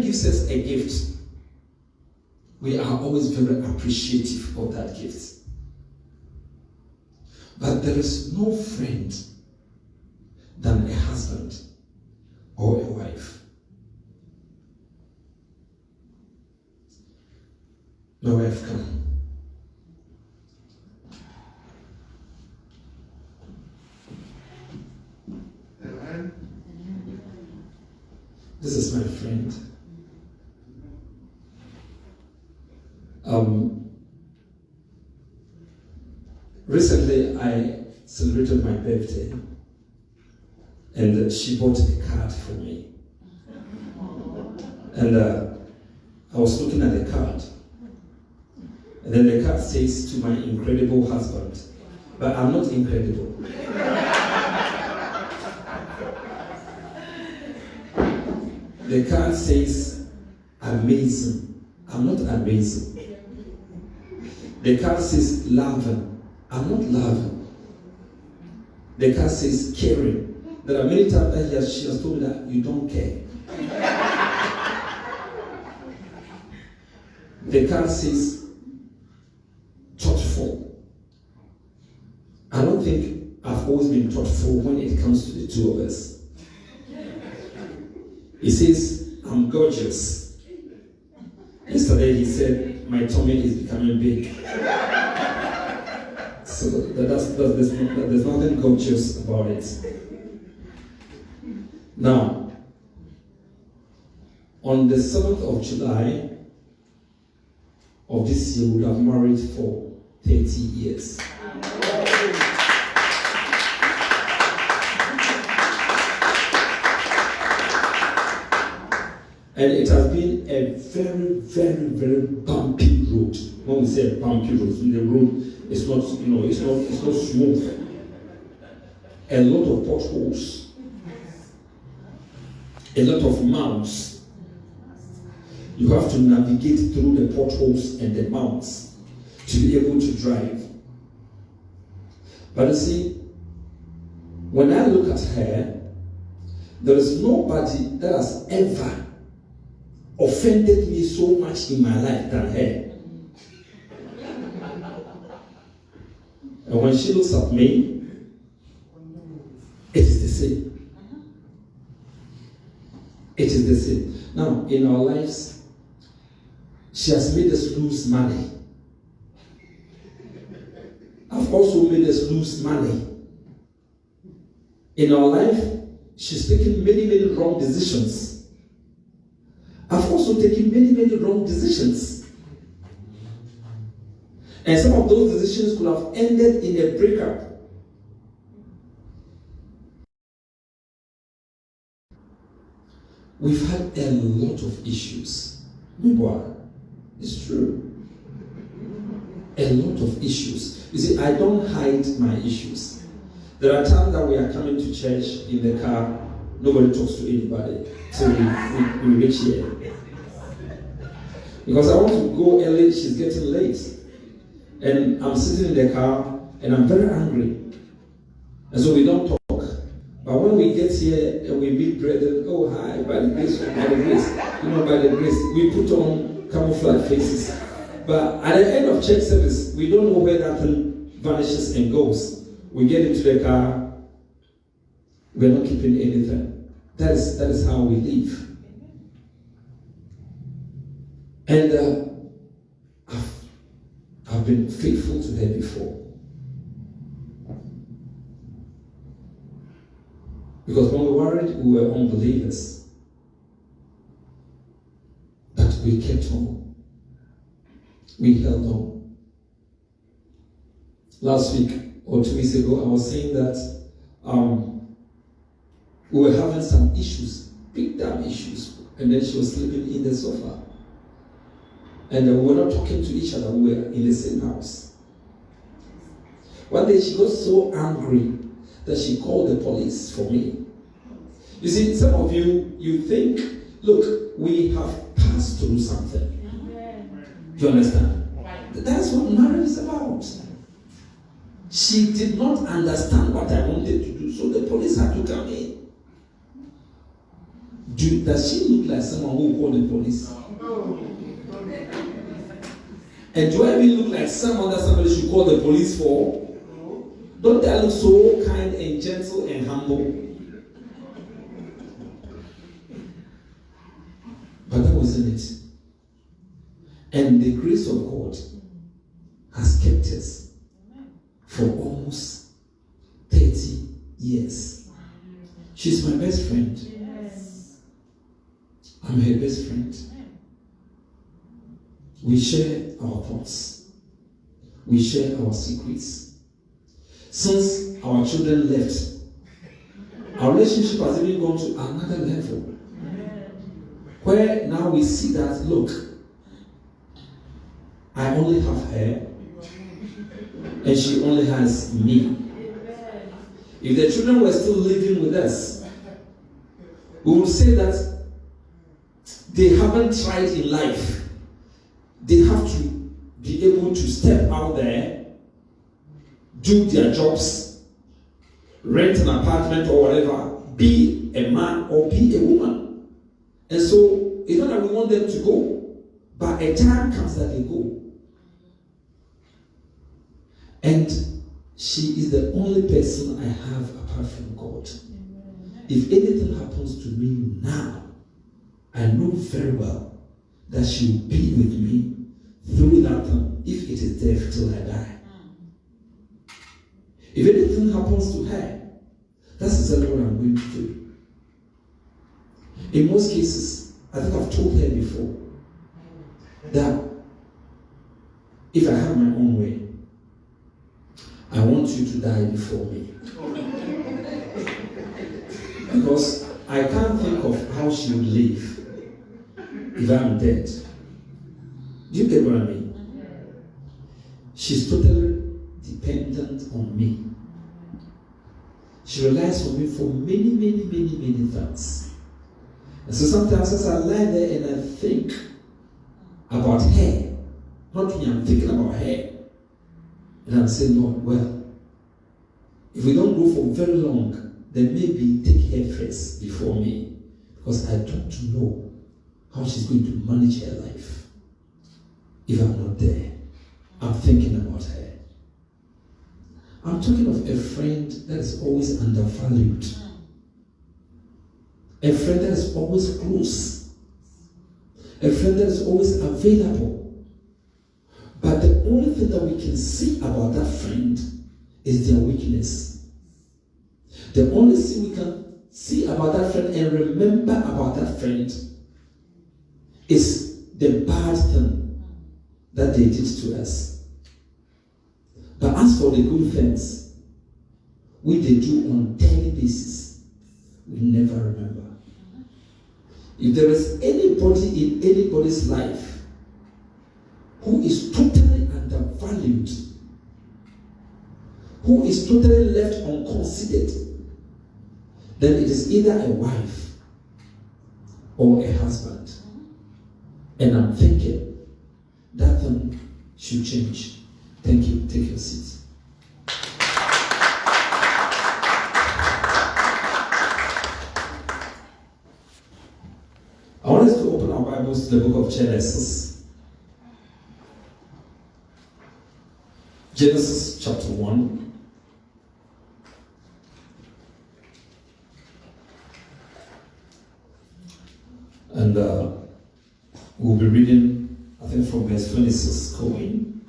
gives us a gift, we are always very appreciative of that gift. But there is no friend than a husband or a wife. My wife, come. This is my friend. Recently, I celebrated my birthday, and she bought a card for me. And I was looking at the card, and then the card says, "To my incredible husband," but I'm not incredible. The card says, "Amazing." I'm not amazing. The card says, "Loving." I'm not loving. The card says, "Caring." There are many times that she has told me that you don't care. The card says, "Thoughtful." I don't think I've always been thoughtful when it comes to the two of us. He says, "I'm gorgeous." Yesterday he said, "My tummy is becoming big." So there's nothing gorgeous about it. Now, on the 7th of July of this year, we would have married for 30 years. And it has been a very, very, very bumpy road. When we say a bumpy road, the road is not, it's not smooth. A lot of potholes, a lot of mounds. You have to navigate through the potholes and the mounds to be able to drive. But you see, when I look at her, there is nobody that has ever offended me so much in my life than her. And when she looks at me, it is the same. It is the same. Now, in our lives, she has made us lose money. I've also made us lose money. In our life, she's taken many, many wrong decisions. I've also taken many, many wrong decisions. And some of those decisions could have ended in a breakup. We've had a lot of issues. It's true. A lot of issues. You see, I don't hide my issues. There are times that we are coming to church in the car, nobody talks to anybody. So we reach here. Because I want to go early, she's getting late. And I'm sitting in the car and I'm very angry. And so we don't talk. But when we get here and we meet brethren, oh hi, by the grace, we put on camouflage faces. But at the end of church service, we don't know where that thing vanishes and goes. We get into the car, we're not keeping anything. That is how we live. And I've been faithful to her before. Because when we were married, we were unbelievers. But we kept on. We held on. Last week or 2 weeks ago, I was saying that we were having some issues, big damn issues. And then she was sleeping in the sofa. And we were not talking to each other, we were in the same house. One day she got so angry that she called the police for me. You see, some of you think, look, we have passed through something. Do you understand? That's what marriage is about. She did not understand what I wanted to do, so the police had to come in. Does she look like someone who will call the police? And do I even look like someone that somebody should call the police for? Don't I look so kind and gentle and humble? But that wasn't it. And the grace of God has kept us for almost 30 years. She's my best friend. I'm her best friend. We share our thoughts. We share our secrets. Since our children left, our relationship has even gone to another level. Where now we see that, look, I only have her, and she only has me. If the children were still living with us, we would say that they haven't tried in life. They have to be able to step out there, do their jobs, rent an apartment or whatever, be a man or be a woman. And so, it's not that we want them to go, but a time comes that they go. And she is the only person I have apart from God. If anything happens to me now, I know very well that she will be with me through that time, if it is there till I die. If anything happens to her, that's exactly what I'm going to do. In most cases, I think I've told her before that if I have my own way, I want you to die before me. Because I can't think of how she would live if I'm dead. Do you get what I mean? She's totally dependent on me. She relies on me for many things. And so sometimes as I lie there and I think about her, not me, I'm thinking about her. And I'm saying, Lord, well, if we don't go for very long, then maybe take her first before me. Because I don't know how she's going to manage her life if I'm not there. I'm thinking about her. I'm talking of a friend that is always undervalued. A friend that is always close. A friend that is always available. But the only thing that we can see about that friend is their weakness. The only thing we can see about that friend and remember about that friend is the bad thing that they did to us. But as for the good things, which they do on a daily basis, we never remember. If there is anybody in anybody's life who is totally undervalued, who is totally left unconsidered, then it is either a wife or a husband. And I'm thinking that thing should change. Thank you. Take your seats. I want us to open our Bibles to the book of Genesis. Genesis chapter 1. And we'll be reading, I think, from verse 26 going.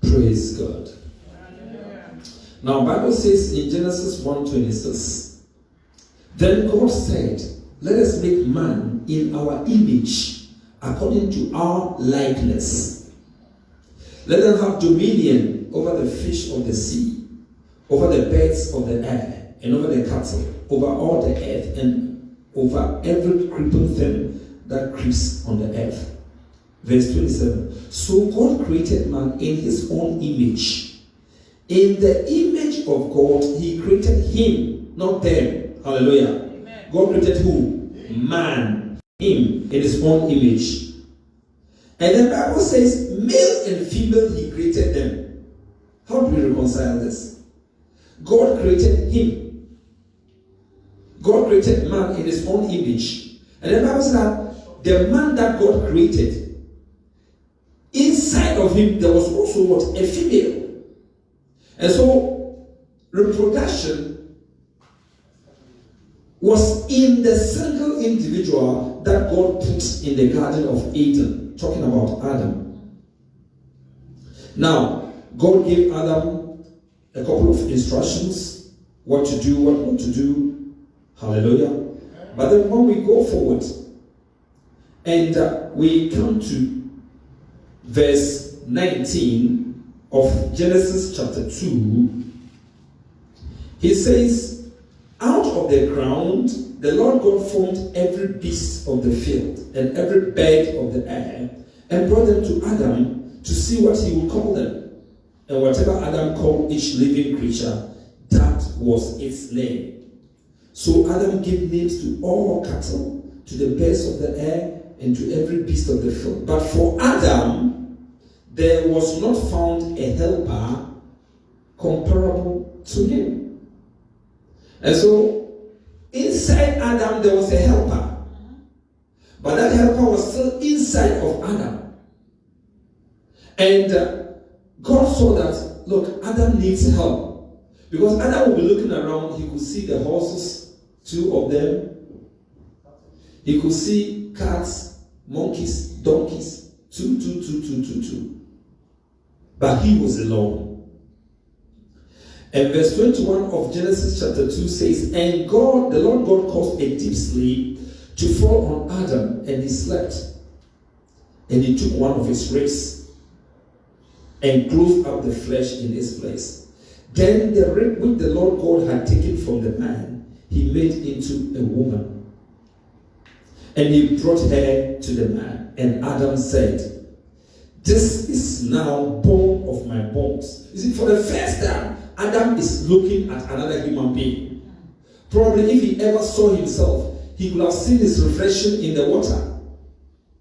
Praise God. Now, Bible says in Genesis 1:26, then God said, let us make man in our image, according to our likeness. Let them have dominion over the fish of the sea, over the birds of the air, and over the cattle, over all the earth, and over every creeping thing that creeps on the earth. Verse 27. So God created man in his own image. In the image of God, he created him, not them. Hallelujah. Amen. God created who? Man. Him in his own image. And the Bible says, male and female, he created them. How do we reconcile this? God created him. God created man in his own image. And the Bible says that the man that God created, inside of him there was also what? A female. And so reproduction was in the single individual that God put in the Garden of Eden, talking about Adam. Now, God gave Adam a couple of instructions, what to do, what not to do. Hallelujah. But then when we go forward and we come to verse 19 of Genesis chapter 2, he says, out of the ground the Lord God formed every beast of the field and every bird of the air and brought them to Adam to see what he would call them. And whatever Adam called each living creature, that was its name. So Adam gave names to all cattle, to the birds of the air, and to every beast of the field. But for Adam, there was not found a helper comparable to him. And so, inside Adam, there was a helper. But that helper was still inside of Adam. And God saw that, look, Adam needs help. Because Adam will be looking around, he could see the horses, 2 of them. He could see cats, monkeys, donkeys, 2. But he was alone. And verse 21 of Genesis chapter 2 says, and God, the Lord God, caused a deep sleep to fall on Adam, and he slept. And he took one of his ribs and closed up the flesh in its place. Then the rib which the Lord God had taken from the man, he made into a woman. And he brought her to the man. And Adam said, this is now bone of my bones. You see, for the first time, Adam is looking at another human being. Probably if he ever saw himself, he could have seen his reflection in the water,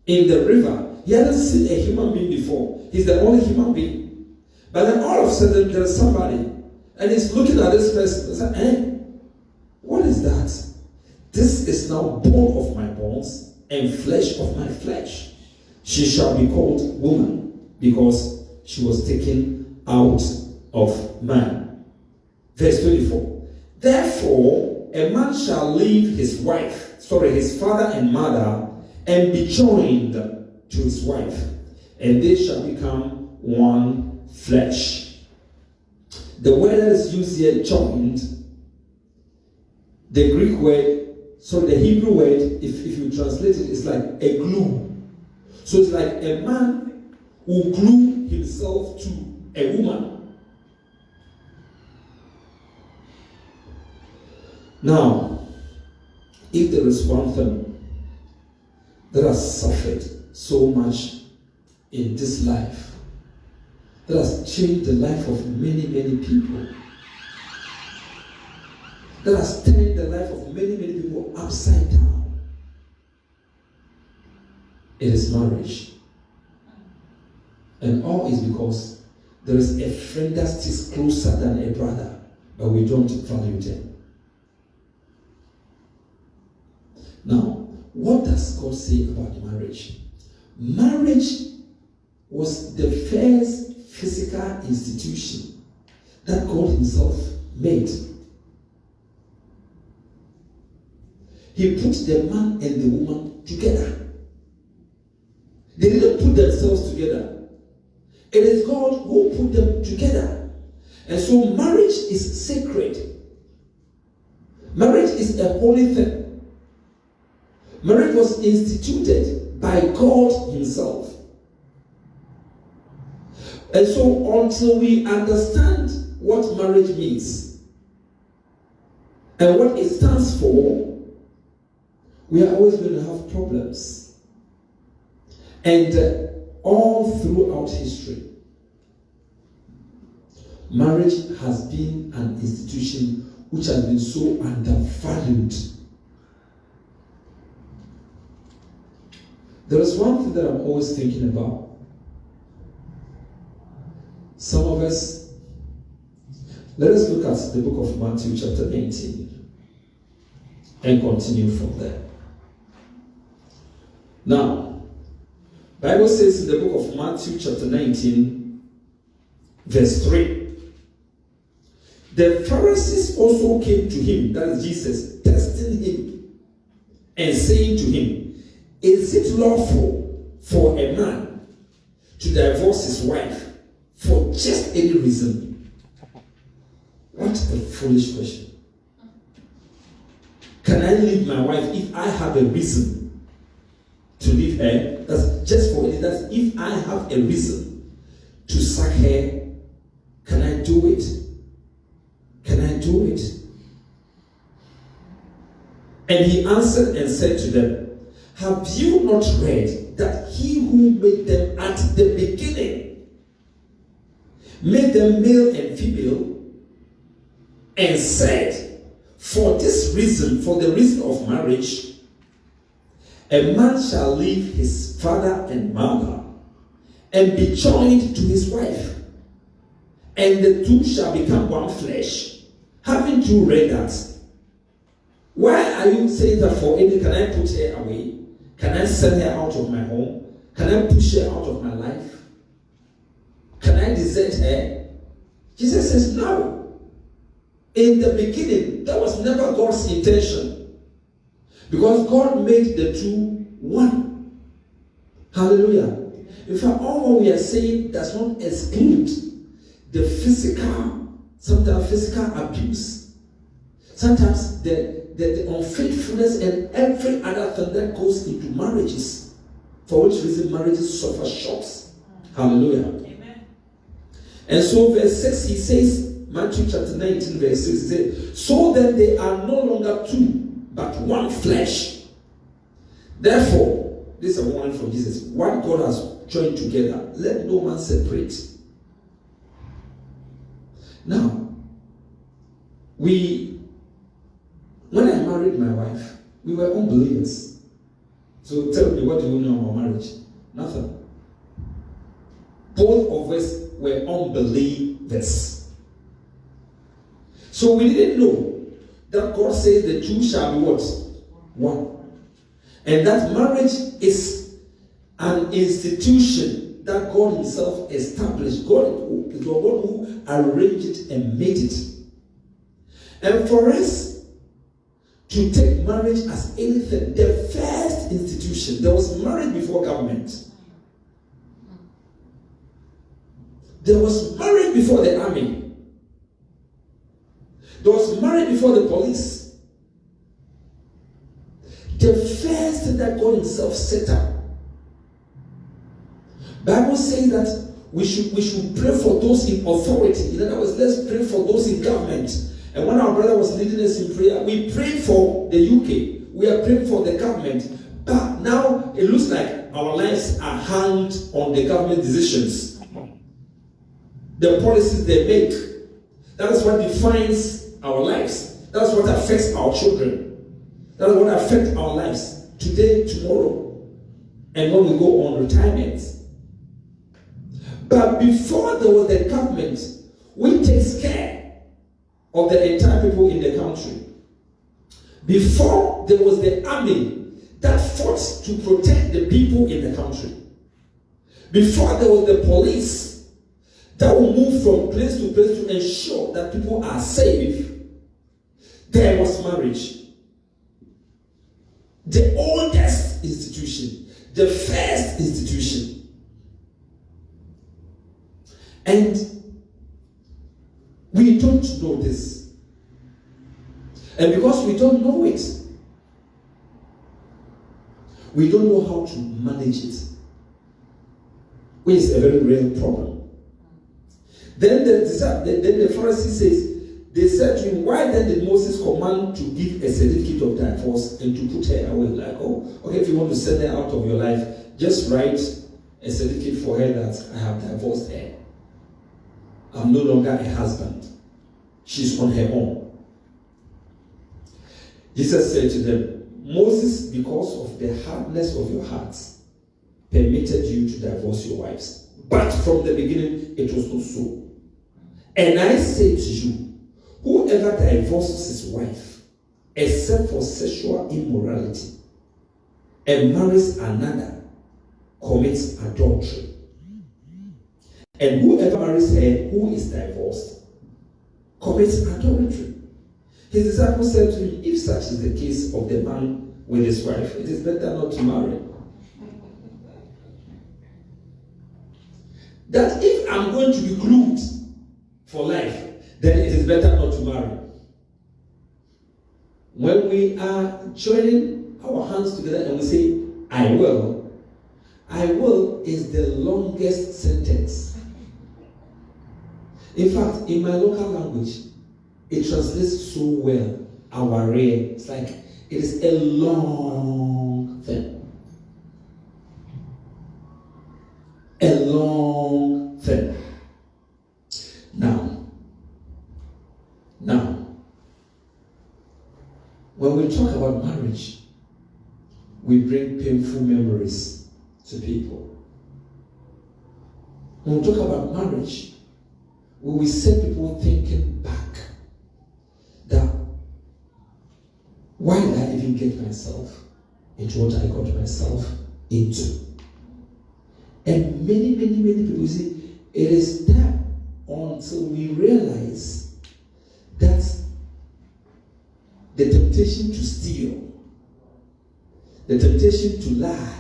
in the river. He hadn't seen a human being before. He's the only human being. But then all of a sudden, there's somebody, and he's looking at this person and saying, what is that? This is now bone of my bones and flesh of my flesh. She shall be called woman, because she was taken out of man. Verse 24. Therefore, a man shall leave his father and mother, and be joined to his wife, and they shall become one flesh. The word that is used here, joined, the Greek word, the Hebrew word, if you translate it, is like a glue. So it's like a man who glue himself to a woman. Now, if there is one thing that has suffered so much in this life, that has changed the life of many, many people, that has turned the life of many, many people upside down, it is marriage. And all is because there is a friend that sticks closer than a brother, but we don't value them. Now, what does God say about marriage? Marriage was the first physical institution that God himself made. He put the man and the woman together. They didn't put themselves together. It is God who put them together. And so marriage is sacred. Marriage is a holy thing. Marriage was instituted by God himself. And so until we understand what marriage means and what it stands for, we are always going to have problems. And all throughout history, marriage has been an institution which has been so undervalued. There is one thing that I'm always thinking about. Some of us, Let us look at the book of Matthew chapter 19 and continue from there. Now, Bible says in the book of Matthew chapter 19 verse 3, the Pharisees also came to him, that is Jesus, testing him and saying to him, is it lawful for a man to divorce his wife for just any reason? What a foolish question. Can I leave my wife if I have a reason to leave her? That's just for it. That's if I have a reason to sack her. Can I do it? Can I do it? And he answered and said to them, have you not read that he who made them at the beginning made them male and female, and said, for this reason, for the reason of marriage, a man shall leave his father and mother and be joined to his wife, and the two shall become one flesh. Haven't you read that? Why are you saying that for any? Can I put her away? Can I send her out of my home? Can I push her out of my life? Can I desert her? Jesus says no. In the beginning, that was never God's intention. Because God made the two one. Hallelujah. In fact, all what we are saying does not exclude the physical, sometimes physical abuse. Sometimes the unfaithfulness and every other thing that goes into marriages. For which reason marriages suffer shocks. Hallelujah. Amen. And so verse 6 he says, Matthew chapter 19 verse 6, he says, so then they are no longer two, but one flesh. Therefore, this is a warning from Jesus. What God has joined together, let no man separate. Now, when I married my wife, we were unbelievers. So tell me, what do you know about marriage? Nothing. Both of us were unbelievers. So we didn't know that God says the two shall be what? One. And that marriage is an institution that God himself established. God is the one who arranged it and made it. And for us to take marriage as anything, the first institution, there was marriage before government. There was marriage before the army. There was marriage before the police. The first thing that God himself set up. Bible says that we should pray for those in authority. In other words, let's pray for those in government. And when our brother was leading us in prayer, we prayed for the UK. We are praying for the government. But now it looks like our lives are hanged on the government decisions. The policies they make. That is what defines our lives. That's what affects our children. That's what affects our lives today, tomorrow, and when we go on retirement. But before there was the government, we take care of the entire people in the country. Before there was the army that fought to protect the people in the country. Before there was the police that will move from place to place to ensure that people are safe. There was marriage. The oldest institution. The first institution. And we don't know this. And because we don't know it, we don't know how to manage it. Which is a very real problem. Then the Pharisee says, they said to him, why then did Moses command to give a certificate of divorce and to put her away? Like, oh, okay, if you want to send her out of your life, just write a certificate for her that I have divorced her. I'm no longer a husband. She's on her own. Jesus said to them, Moses, because of the hardness of your hearts, permitted you to divorce your wives. But from the beginning, it was not so. And I say to you Whoever divorces his wife, except for sexual immorality, and marries another, commits adultery. And whoever marries her who is divorced, commits adultery. His disciples said to him, if such is the case of the man with his wife, it is better not to marry. That if I'm going to be glued for life, then it is better not to marry. When we are joining our hands together and we say, I will is the longest sentence. In fact, in my local language, it translates so well, our rare. It's like, it is a long thing. A long thing. Now, when we talk about marriage, we bring painful memories to people. When we talk about marriage, we set people thinking back that why did I even get myself into what I got myself into? And many people see it is that until we realize that the temptation to steal, the temptation to lie,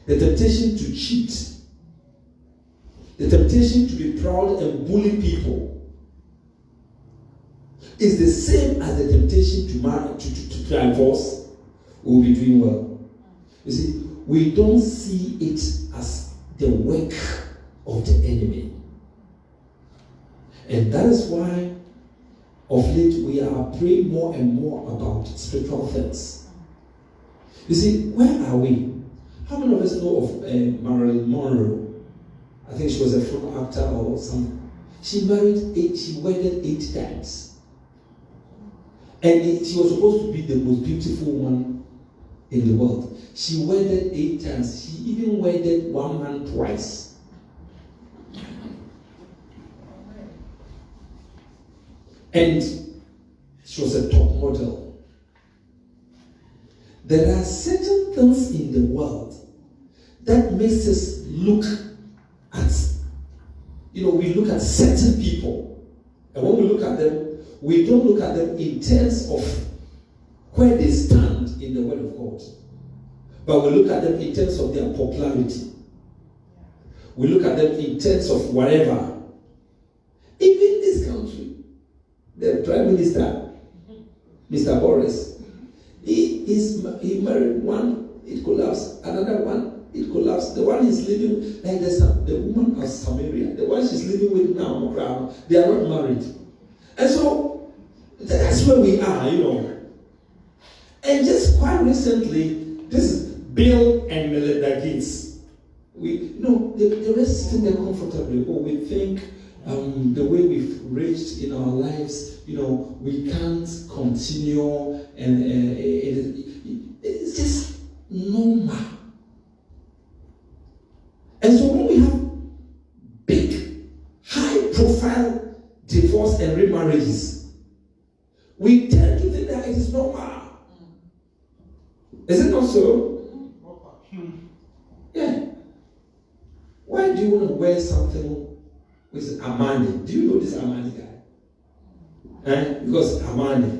the temptation to cheat, the temptation to be proud and bully people is the same as the temptation to marry, to divorce, we will be doing well. You see, we don't see it as the work of the enemy. And that is why of late we are praying more and more about spiritual things. You see, where are we? How many of us know of Marilyn Monroe? I think she was a film actor or something. She wedded 8 times. And she was supposed to be the most beautiful woman in the world. She wedded 8 times. She even wedded one man twice. And she was a top model. There are certain things in the world that makes us look at, we look at certain people. And when we look at them, we don't look at them in terms of where they stand in the Word of God. But we look at them in terms of their popularity. We look at them in terms of whatever. Even this country, the Prime Minister, Mr. Boris, he married one, it collapsed. Another one, it collapsed. The one he's living, like the woman of Samaria, the one she's living with now, they are not married. And so, that's where we are, And just quite recently, this is Bill and Melinda Gates. The rest sitting there comfortably. We think the way we've reached in our lives, we can't continue, and it's just normal. And so when we have big, high-profile divorce and remarriages, we tend to think that it is normal. Is it not so? Yeah. Why do you want to wear something with Armani? Do you know this Armani guy? Because Armani.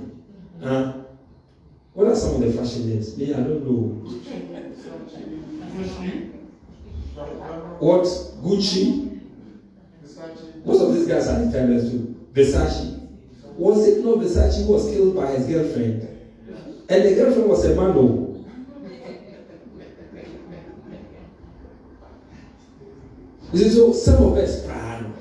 What are some of the fashion names? Me, I don't know. What? Gucci? Most of these guys are Italians too. Versace. Was it not Versace who was killed by his girlfriend? And the girlfriend was a man. So some of us plan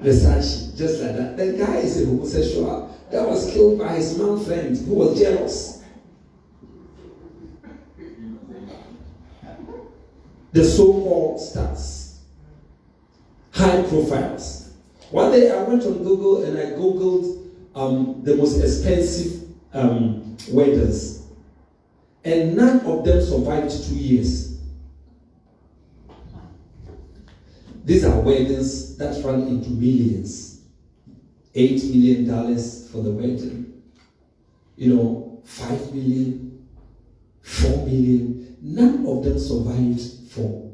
Versace, just like that. The guy is a homosexual that was killed by his man friend who was jealous. The so-called stars, high profiles. One day I went on Google and I Googled the most expensive weddings, and none of them survived 2 years. These are weddings that run into millions. $8 million for the wedding. $5 million, $4 million. None of them survived for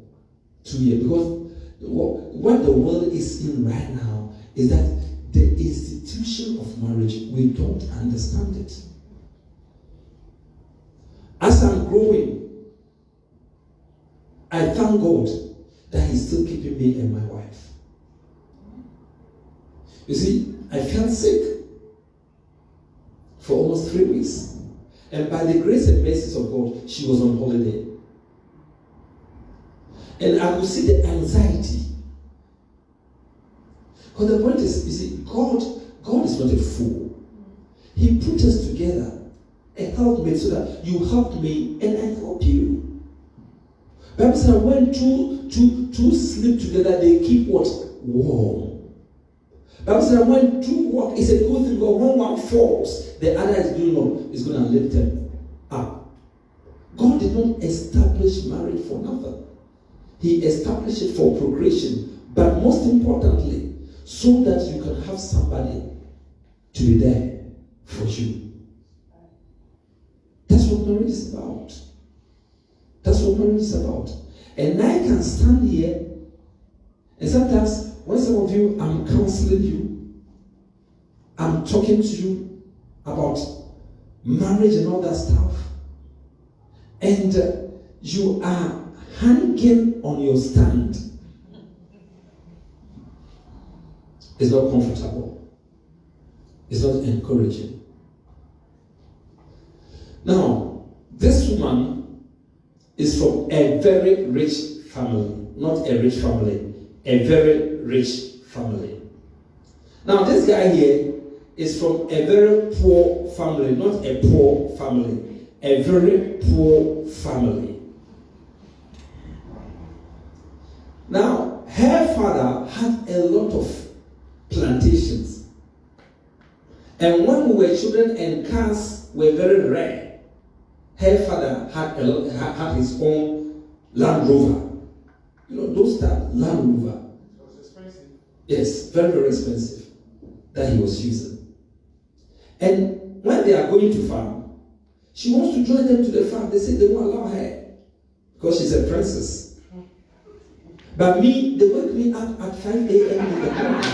2 years. Because what the world is in right now is that the institution of marriage, we don't understand it. As I'm growing, I thank God that He's still keeping me and my wife. You see, I felt sick for almost 3 weeks. And by the grace and mercy of God, she was on holiday. And I could see the anxiety. Because the point is, you see, God is not a fool. He put us together and helped me so that you helped me and I help you. Bible says when two sleep together, they keep what? Warm. Bible says when two walk, it's a good thing, but when one falls, the other is going to lift them up. God did not establish marriage for nothing. He established it for progression, but most importantly, so that you can have somebody to be there for you. That's what marriage is about. That's what marriage is about. And I can stand here, and sometimes when some of you, I'm counseling you, I'm talking to you about marriage and all that stuff, and you are hanging on your stand. It's not comfortable. It's not encouraging. Now, this woman is from a very rich family. Not a rich family, a very rich family. Now, this guy here is from a very poor family, not a poor family, a very poor family. Now, her father had a lot of plantations. And when we were children and cars were very rare, her father had his own Land Rover. Those type Land Rover. It was expensive. Yes, very, very expensive that he was using. And when they are going to farm, she wants to join them to the farm. They say they won't allow her because she's a princess. But me, they wake me up at 5 a.m. in the morning.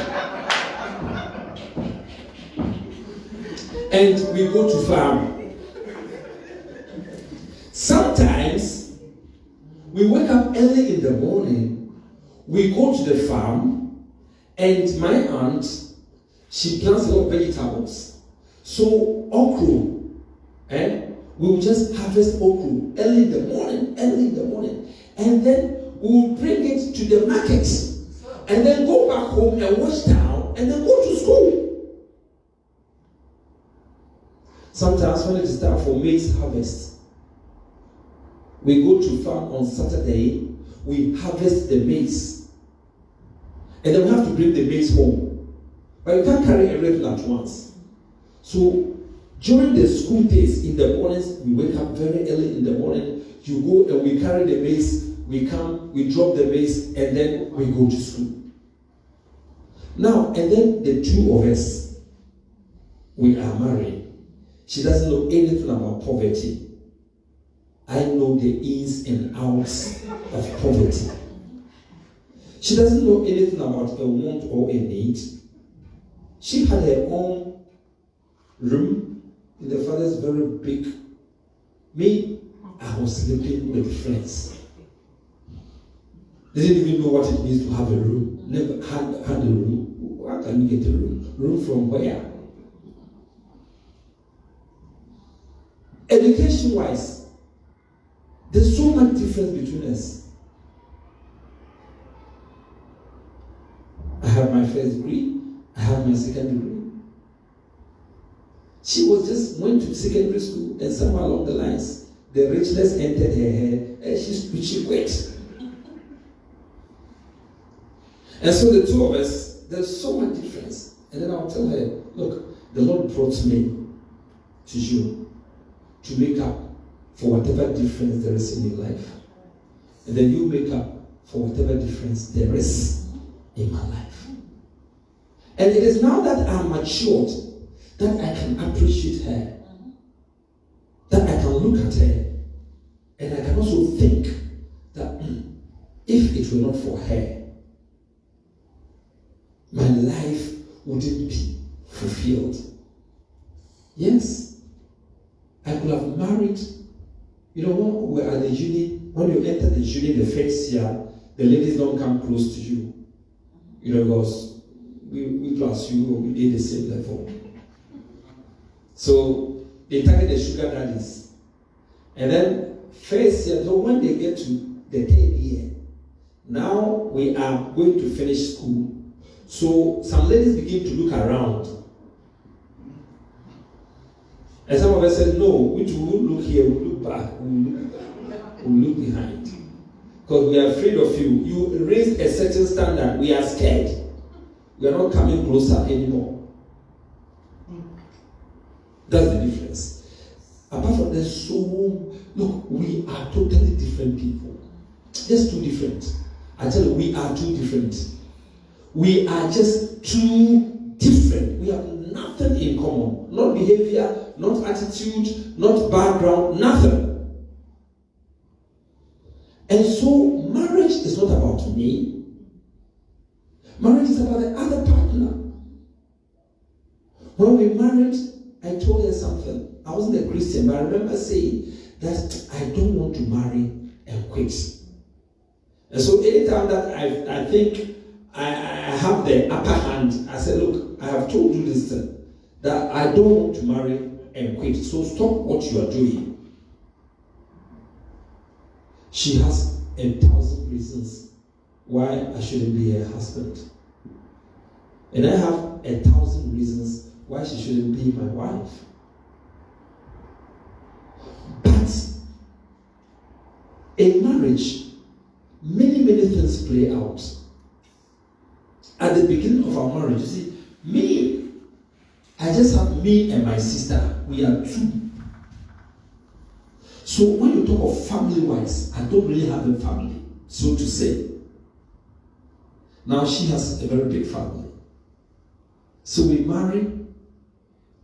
And we go to farm. Sometimes we wake up early in the morning, we go to the farm, and my aunt, she plants a lot of vegetables. So okra, we will just harvest okra early in the morning, and then we will bring it to the market, and then go back home and wash down, and then go to school. Sometimes when it is time for maize harvest, we go to farm on Saturday, we harvest the maize, and then we have to bring the maize home. But you can't carry everything at once. So during the school days, in the mornings, we wake up very early in the morning, you go and we carry the maize, we come, we drop the maize, and then we go to school. Now, and then the two of us, we are married. She doesn't know anything about poverty. I know the ins and outs of poverty. She doesn't know anything about a want or a need. She had her own room in the father's very big. Me, I was sleeping with friends. They didn't even know what it means to have a room. Never had a room. How can you get a room? Room from where? Education-wise, there's so much difference between us. I have my first degree. I have my second degree. She went to secondary school, and somewhere along the lines, the richness entered her head, and she quit. And so the two of us, there's so much difference. And then I'll tell her, look, the Lord brought me to you to make up for whatever difference there is in your life. And then you make up for whatever difference there is in my life. And it is now that I'm matured that I can appreciate her. That I can look at her. And I can also think that if it were not for her, my life wouldn't be fulfilled. Yes. I could have married. You know, when we're at the uni, when you enter the uni the first year, the ladies don't come close to you. You know, because we plus you, we need the same level. So they target the sugar daddies. And then first year, so when they get to the third year, now we are going to finish school. So some ladies begin to look around. And some of us said, no, we will look here, we'll look back, we'll look behind. Because we are afraid of you. You raised a certain standard, we are scared. We are not coming closer anymore. That's the difference. Apart from that, so look, we are totally different people. Just too different. I tell you, we are too different. We are just too different. We have nothing in common. Not behavior, not attitude, not background, nothing. And so marriage is not about me. Marriage is about the other partner. When we married, I told her something. I wasn't a Christian, but I remember saying that I don't want to marry and quit. And so anytime that I think I have the upper hand, I said, look, I have told you this thing, that I don't want to marry and quit. So stop what you are doing. She has 1,000 reasons why I shouldn't be her husband. And I have 1,000 reasons why she shouldn't be my wife. But in marriage, many things play out. At the beginning of our marriage, you see, I just have me and my sister. We are two. So when you talk of family-wise, I don't really have a family, so to say. Now she has a very big family. So we marry,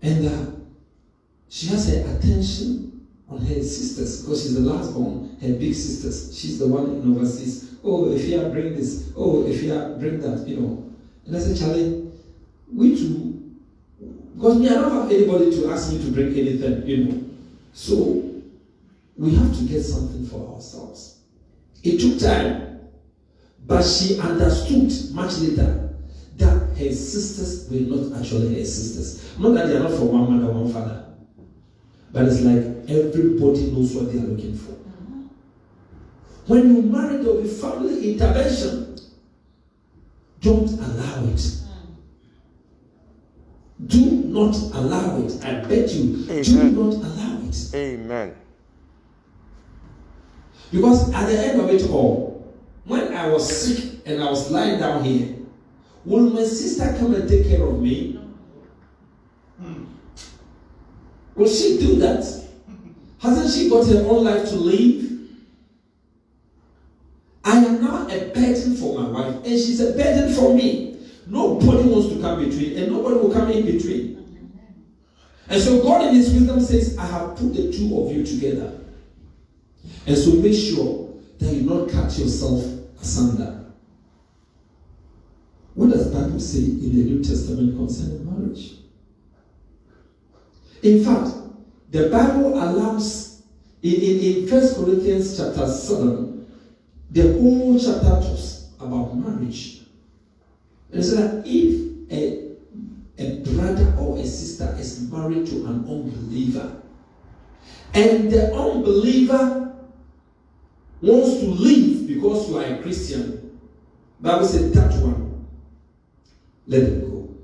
and she has her attention on her sisters, because she's the last born, her big sisters. She's the one in overseas. Oh, if you bring this. Oh, if you bring that, you know. And I said, Charlie, we too, because I don't have anybody to ask me to bring anything, you know. So we have to get something for ourselves. It took time, but she understood much later that her sisters were not actually her sisters. Not that they are not from one mother, one father, but it's like everybody knows what they are looking for. When you marry, there will be family intervention. Don't allow it. Do not allow it. I bet you. Amen. Do not allow it. Amen. Because at the end of it all, when I was sick and I was lying down here, will my sister come and take care of me? Will she do that? Hasn't she got her own life to live? I am now a burden for my wife, and she's a burden for me. Nobody wants to come between, and nobody will come in between. And so God in His wisdom says, I have put the two of you together. And so make sure that you not cut yourself asunder. What does the Bible say in the New Testament concerning marriage? In fact, the Bible allows, in 1 Corinthians chapter 7, the whole chapter talks about marriage. And so that if a brother or a sister is married to an unbeliever, and the unbeliever wants to leave because you are a Christian, the Bible said that one, let them go.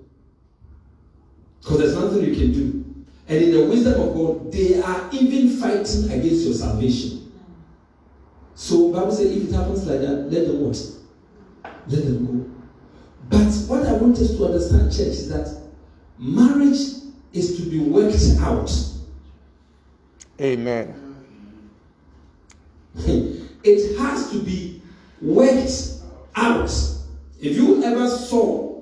Because there's nothing you can do. And in the wisdom of God, they are even fighting against your salvation. So the Bible says if it happens like that, let them what? Let them go. But what I want us to understand, church, is that marriage is to be worked out. Amen. It has to be worked out. If you ever saw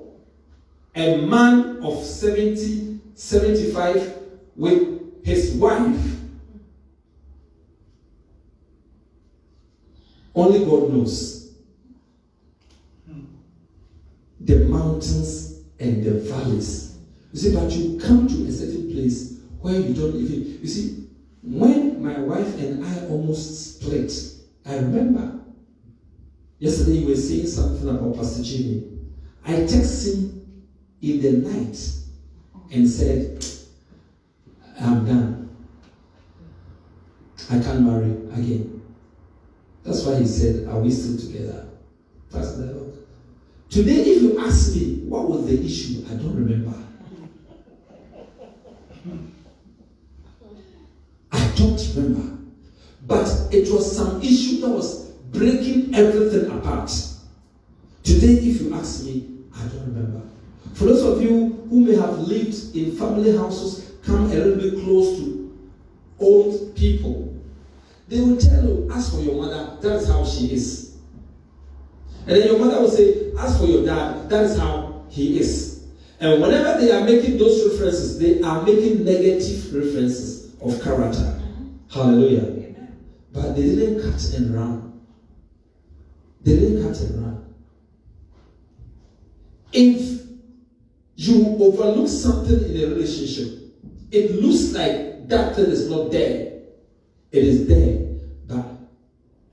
a man of 70, 75 with his wife. Only God knows the mountains and the valleys. You see, but you come to a certain place where you don't even, you see, when my wife and I almost split, I remember yesterday you were saying something about Pastor Jimmy. I texted him in the night and said, I'm done. I can't marry again. That's why he said, are we still together? Pastor Lord. Today, if you ask me, what was the issue? I don't remember. I don't remember. But it was some issue that was breaking everything apart. Today, if you ask me, I don't remember. For those of you who may have lived in family houses, come a little bit close to old people, they will tell you, ask for your mother, that is how she is. And then your mother will say, ask for your dad, that is how he is. And whenever they are making those references, they are making negative references of character. Hallelujah. But they didn't cut and run. They didn't cut and run. If you overlook something in a relationship, it looks like that thing is not there. It is there, but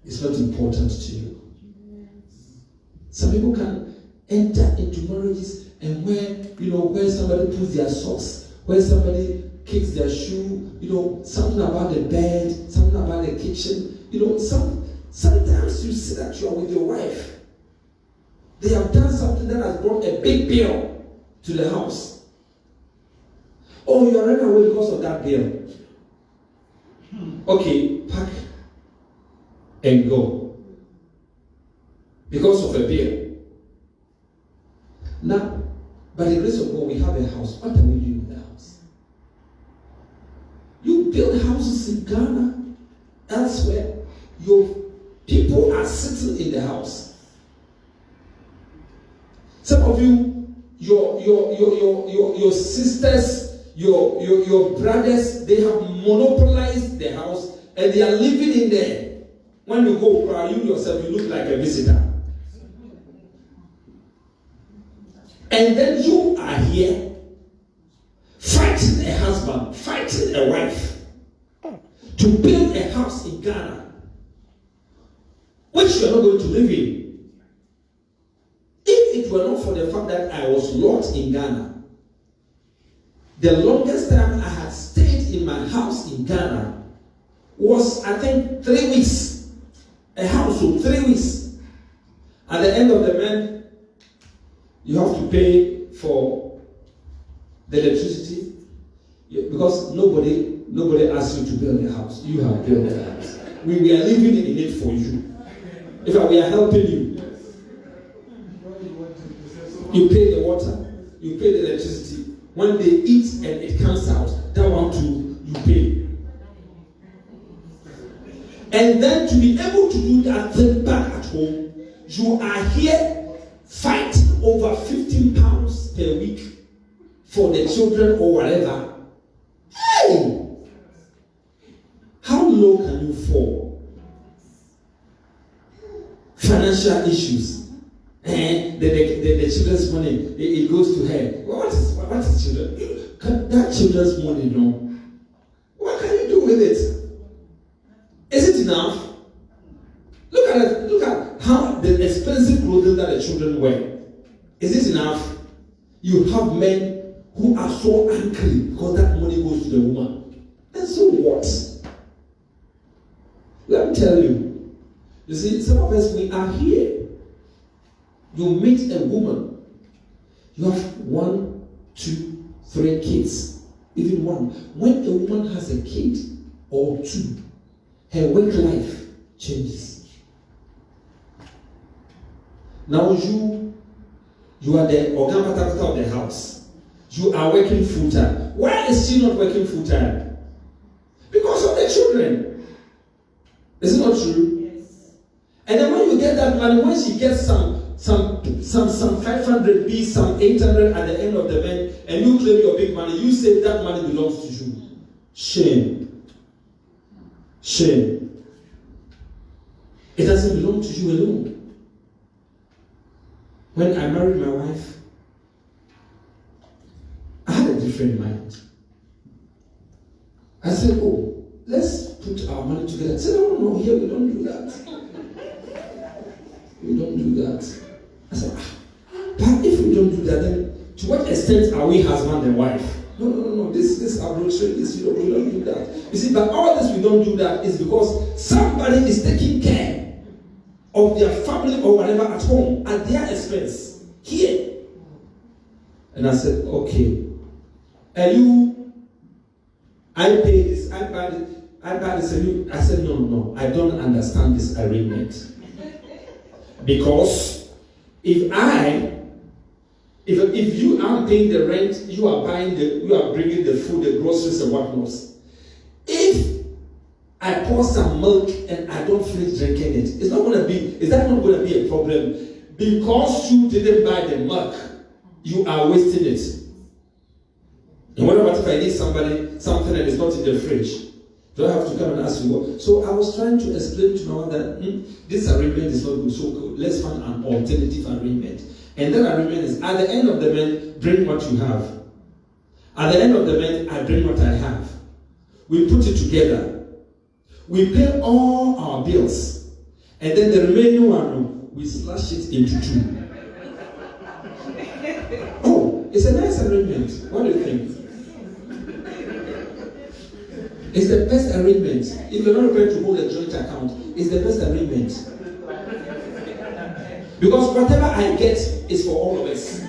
it's not important to you. Some people can enter into marriages and where somebody puts their socks, where somebody kicks their shoe, something about the bed, something about the kitchen. Sometimes you see that you are with your wife. They have done something that has brought a big bill to the house. Oh, you are running away because of that bill. Okay, pack and go. Because of a bill. Now, by the grace of God, we have a house. What are we doing with the house? You build houses in Ghana, elsewhere. Your people are sitting in the house. Some of you, your sisters, your brothers, they have monopolized the house and they are living in there. When you go, you yourself, you look like a visitor. And then you are here fighting a husband, fighting a wife to build a house in Ghana, which you are not going to live in. If it were not for the fact that I was locked in Ghana, the longest time I had stayed in my house in Ghana was, I think, 3 weeks. A house for 3 weeks. At the end of the month, you have to pay for the electricity because nobody asked you to build a house. You have built a house. We are living in it for you. In fact, we are helping you. You pay the water, you pay the electricity. When they eat and it comes out, that one too, you pay. And then to be able to do that thing back at home, you are here fighting over 15 pounds per week for the children or whatever. Hey! How low can you fall? Financial issues. And the children's money, it goes to her. What is children? That children's money, what can you do with it? Is it enough? Look at it. Look at how the expensive clothing that the children wear. Is it enough? You have men who are so angry because that money goes to the woman. And so what? Let me tell you. You see, some of us, we are here. You meet a woman, you have 1, 2, 3 kids, even one. When a woman has a kid or 2, her work life changes. Now you are the organ of the house. You are working full time. Why is she not working full time? Because of the children. Is it not true? Yes. And then when you get that money, when she gets some some 500 B, some 800 at the end of the month, and you claim your big money, you say that money belongs to you. Shame. Shame. It doesn't belong to you alone. When I married my wife, I had a different mind. I said, oh, let's put our money together. I said, no, here we don't do that. We don't do that. I said, but if we don't do that, then to what extent are we husband and wife? No. This arbitrary, we don't do that. You see, but all this we don't do that is because somebody is taking care of their family or whatever at home at their expense here. And I said, okay. And I pay this, I buy this, and I said, no, I don't understand this arrangement. Because if you are paying the rent, you are bringing the food, the groceries and whatnot. If I pour some milk and I don't finish drinking it, is that not going to be a problem? Because you didn't buy the milk, you are wasting it. And what about if I need something and it's not in the fridge? Do I have to come and ask you what? So I was trying to explain to my wife that this arrangement is not good, so let's find an alternative arrangement. And that arrangement is, at the end of the month, bring what you have. At the end of the month, I bring what I have. We put it together. We pay all our bills. And then the remaining one, we slash it into two. Oh, it's a nice arrangement. What do you think? It's the best arrangement. If you're not prepared to hold a joint account, it's the best arrangement. Because whatever I get is for all of us.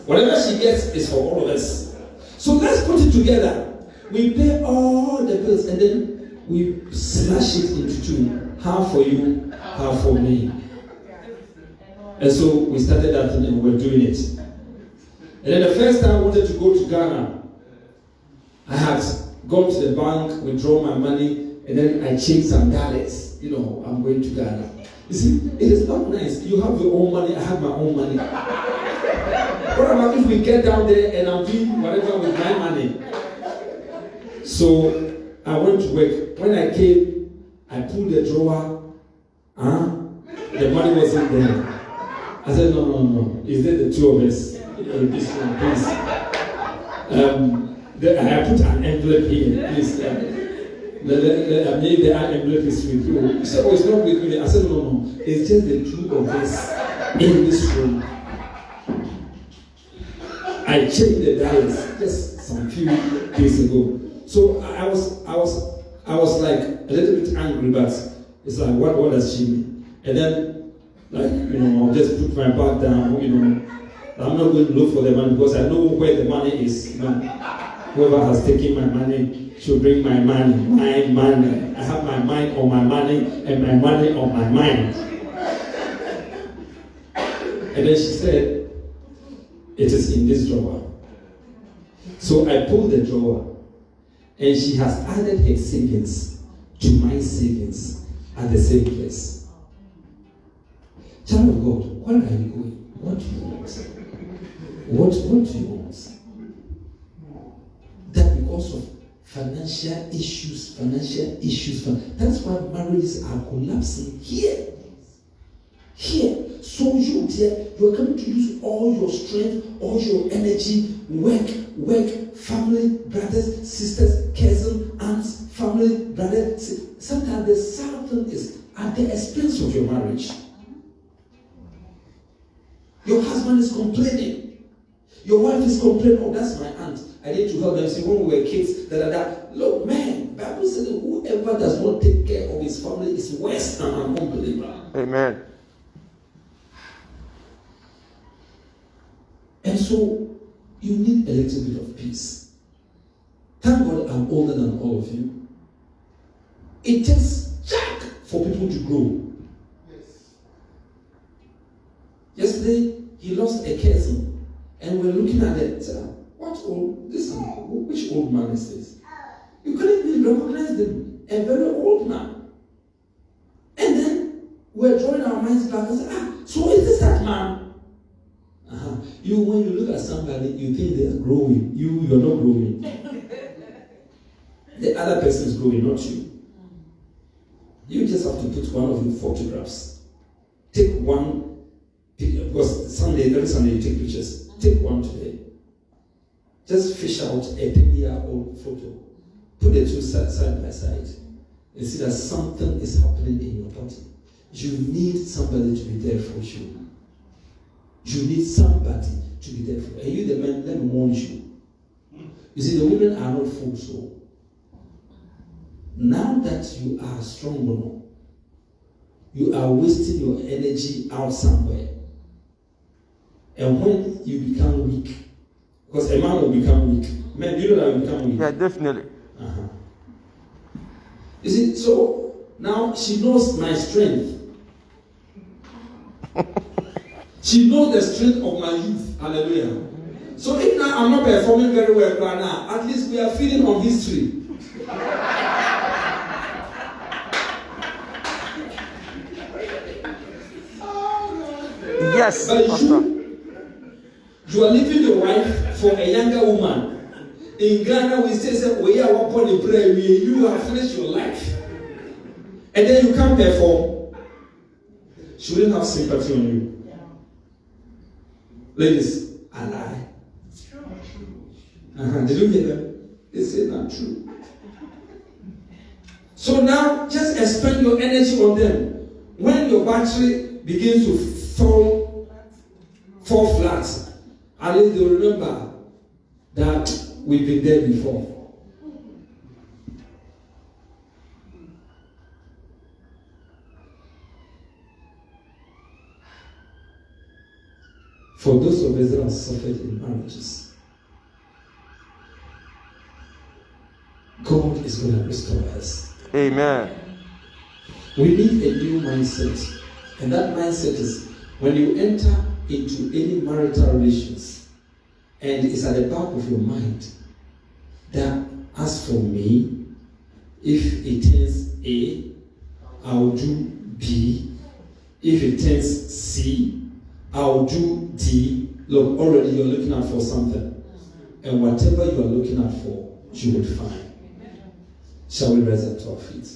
Whatever she gets is for all of us. So let's put it together. We pay all the bills and then we slash it into two. Half for you, half for me. And so we started that thing and we're doing it. And then the first time I wanted to go to Ghana, I had gone to the bank, withdraw my money, and then I changed some dollars. I'm going to Ghana. You see, it is not nice. You have your own money, I have my own money. What about if we get down there and I'm doing whatever with my money? So I went to work. When I came, I pulled the drawer. The money wasn't there. I said, no. Is there the two of us? This one, please. I put an envelope here, please. The envelope is with you. He said, it's not with me. I said, no. It's just the two of us in this room. I checked the dollars just some few days ago. So I was like a little bit angry, but it's like, what does she mean? And then, I'll just put my back down, I'm not going to look for the money because I know where the money is. Whoever has taken my money should bring my money. My money. I have my mind on my money and my money on my mind. And then she said, it is in this drawer. So I pulled the drawer and she has added her savings to my savings at the same place. Child of God, where are you going? What do you want? What do you want? That because of financial issues, that's why marriages are collapsing here. So you, dear, you are coming to use all your strength, all your energy, work, family, brothers, sisters, cousins, aunts, family, brothers. Sometimes the sad thing is at the expense of your marriage. Your husband is complaining. Your wife is complaining, oh, that's my aunt. I need to help them. See, when we were kids, look, man, Bible says whoever does not take care of his family is worse than an unbeliever. Amen. And so, you need a little bit of peace. Thank God I'm older than all of you. It takes jack for people to grow. Yes. Yesterday, he lost a cousin, and we're looking at it. Which old man is this? You couldn't even recognize them. A very old man. And then we're drawing our minds back and say, so is this that man? When you look at somebody, you think they are growing. You're not growing. The other person is growing, not you. You just have to put one of your photographs. Take one picture, because every Sunday you take pictures. Take one today. Just fish out a 10-year-old photo. Put the two side by side. And see that something is happening in your body. You need somebody to be there for you. You need somebody to be there for you. And you, the men, let me warn you. You see, the women are not fools. So now that you are strong, you are wasting your energy out somewhere. And when you become weak, because a man will become weak. Men, you know that will become weak. Yeah, definitely. You see, so now she knows my strength. She knows the strength of my youth. Hallelujah. So if now I'm not performing very well right now, at least we are feeding on history. Yes. But you are leaving your wife for a younger woman. In Ghana, we say, we are upon a prayer, you have finished your life. And then you can't perform. She wouldn't have sympathy on you. Ladies, I lie. Did you hear them? They say not true. So now, just expend your energy on them. When your battery begins to fall flat, at least they will remember that we've been there before. For those of us that have suffered in marriages, God is going to restore us. Amen. We need a new mindset. And that mindset is when you enter into any marital relations, and it's at the back of your mind that as for me, if it turns A, I'll do B. If it turns C, I'll do D. Look, already you're looking out for something. And whatever you are looking out for, you will find. Shall we rise up to our feet?